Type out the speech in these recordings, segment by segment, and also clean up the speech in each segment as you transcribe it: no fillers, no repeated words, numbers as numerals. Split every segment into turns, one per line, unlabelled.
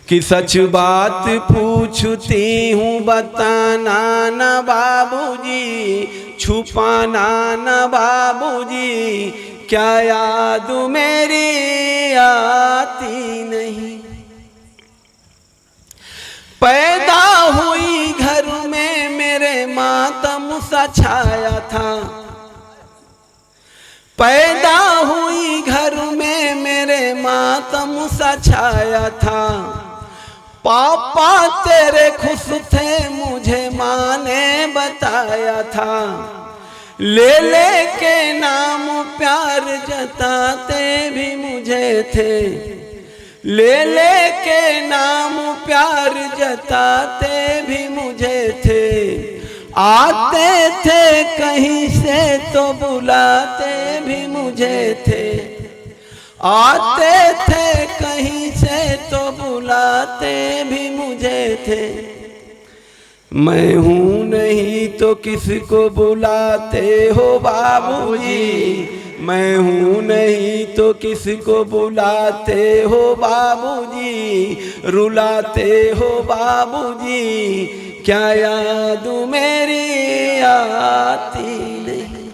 कि सच बात पूछती हूँ बताना न बाबूजी, छुपाना न बाबूजी, क्या याद मेरी आती नहीं। पैदा हुई घर में मेरे मातम सा छाया था, पैदा हुई घर में मेरे मातम सा छाया था। पापा तेरे खुश थे मुझे माँ ने बताया था, ले ले के नाम प्यार जताते भी मुझे थे, ले ले के नाम प्यार जताते भी मुझे थे। आते थे कहीं से तो बुलाते भी मुझे थे, आते थे कहीं से तो बुलाते भी मुझे थे। मैं हूँ नहीं तो किसको बुलाते हो बाबूजी, मैं हूँ नहीं तो किसको बुलाते हो बाबूजी, रुलाते हो बाबूजी, क्या याद मेरी आती नहीं।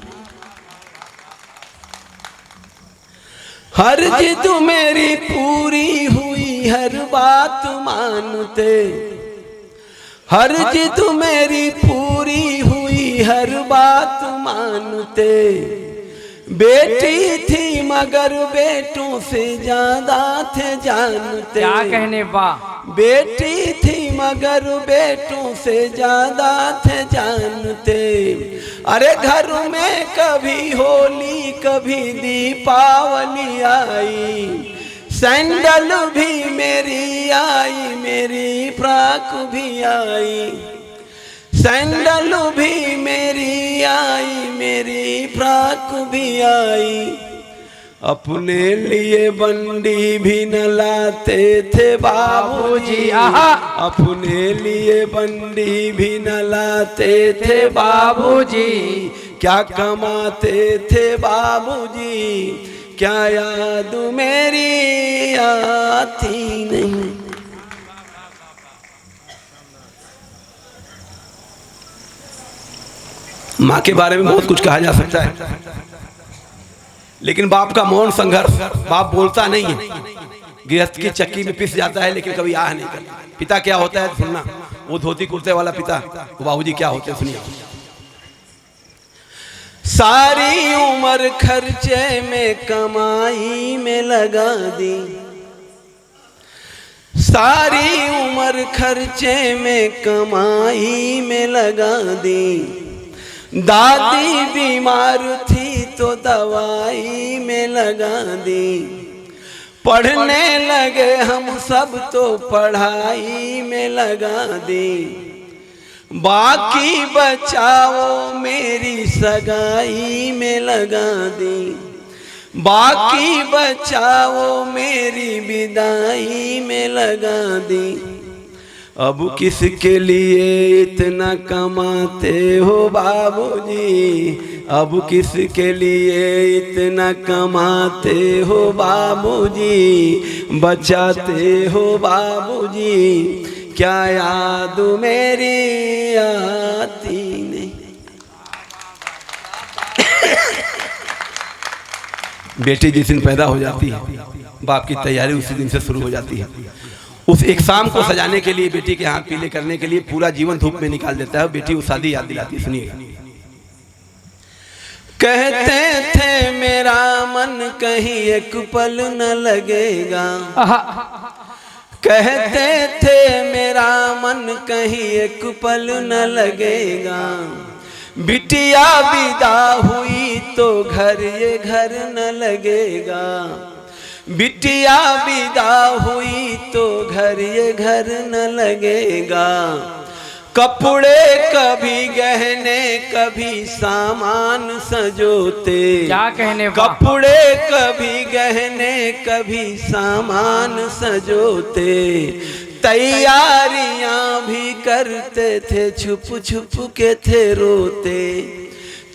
हर जिद मेरी पूरी हुई हर बात मानते, हर जिद मेरी पूरी हुई हर बात मानते। बेटी थी मगर बेटों से ज्यादा थे जानते।
क्या कहने वाह।
बेटी थी मगर बेटों से ज्यादा थे जानते। अरे घर में कभी होली कभी दीपावली आई, सैंडल भी मेरी आई मेरी फ्रॉक भी आई, सैंडल भी मेरी आई मेरी फ्रॉक भी आई। अपने लिए बंडी भी न लाते थे बाबूजी, अपने लिए बंडी भी न लाते थे बाबूजी, क्या कमाते थे बाबूजी, क्या याद मेरी आती नहीं। माँ के बारे में बहुत कुछ कहा जा सकता है, लेकिन बाप का मौन संघर्ष, बाप बोलता नहीं है, गृहस्थ की चक्की में पिस जाता है लेकिन कभी आह नहीं करता। पिता क्या होता है सुनना, वो धोती कुर्ते वाला पिता, वो बाबूजी क्या होते हैं सुनिए। सारी उम्र खर्चे में कमाई में लगा दी, सारी उम्र खर्चे में कमाई में लगा दी। दादी बीमार थी तो दवाई में लगा दी, पढ़ने लगे हम सब तो पढ़ाई में लगा दी। बाकी बचाओ मेरी सगाई में लगा दी, बाकी बचाओ मेरी विदाई में लगा दी। अब किसके लिए इतना कमाते हो बाबूजी, अब किसके लिए इतना कमाते हो बाबूजी, बचाते हो बाबूजी, क्या याद मेरी आती नहीं। बेटी जिस दिन पैदा हो जाती है बाप की तैयारी उसी दिन से शुरू हो जाती है। उस एक शाम को सजाने के लिए, बेटी के हाथ पीले करने के लिए पूरा जीवन धूप में निकाल देता है। बेटी वो शादी याद दिलाती है, सुनिएगा। कहते थे मेरा मन कहीं एक पल न लगेगा, कहते थे मेरा मन कहीं एक पल न लगेगा। बिटिया विदा हुई तो घर ये घर न लगेगा, बिटिया विदा हुई तो घर ये घर न लगेगा। कपड़े कभी गहने कभी सामान सजोते,
क्या कहने,
कपड़े कभी गहने कभी सामान सजोते। तैयारियां भी करते थे छुप छुप के थे रोते,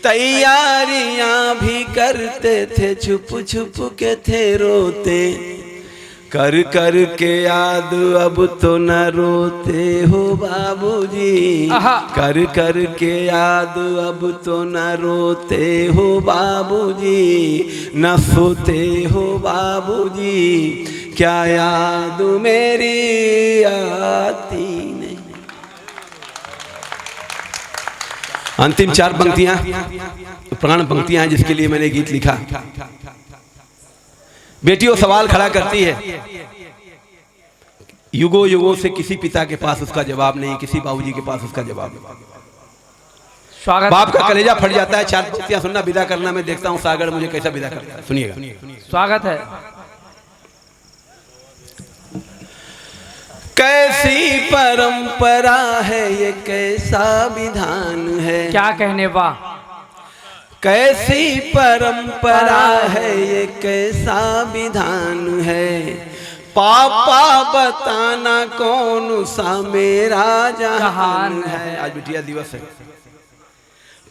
तैयारियां भी करते थे छुप छुप के थे रोते। कर कर के याद अब तो न रोते हो बाबूजी, कर कर के याद अब तो न रोते हो बाबूजी, न सोते हो बाबूजी, क्या याद मेरी आती नहीं। अंतिम 4 पंक्तियां प्राण पंक्तियां हैं जिसके लिए मैंने गीत लिखा। बेटी वो सवाल खड़ा करती है, युगों युगों से किसी पिता के पास उसका जवाब नहीं, किसी बाबूजी के पास उसका जवाब नहीं।
स्वागत।
बाप का कलेजा फट जाता है। 4 पंक्तियां सुनना, विदा करना। मैं देखता हूं सागर मुझे कैसा विदा करता है, सुनिएगा।
स्वागत है।
कैसी परंपरा है ये, कैसा विधान है,
क्या कहने बा।
कैसी परंपरा है ये, कैसा विधान है, पापा बताना कौन सा मेरा जहान है। आज बिटिया दिवस है।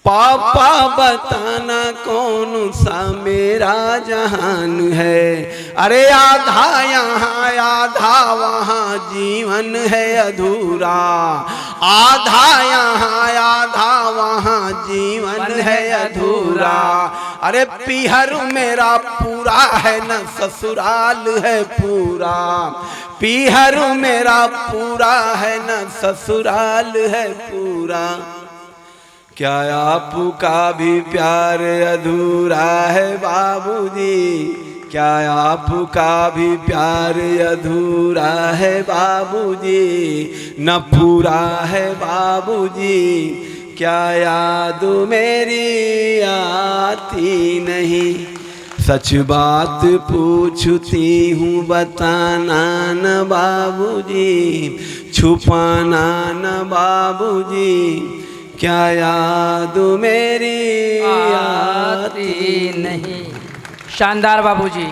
पापा बताना कौन सा मेरा जहान है, अरे आधा यहाँ आधा वहाँ जीवन है अधूरा, आधा यहाँ आधा वहाँ जीवन है अधूरा, अरे पीहर मेरा पूरा है न ससुराल है पूरा, पीहर मेरा पूरा है न ससुराल है पूरा, क्या आपका भी प्यार अधूरा है बाबूजी, क्या आपका भी प्यार अधूरा है बाबूजी, न पूरा है बाबूजी, क्या याद मेरी आती नहीं, सच बात पूछती हूँ बताना न बाबूजी, छुपाना न बाबूजी, क्या याद मेरी आती
नहीं। शानदार बाबूजी।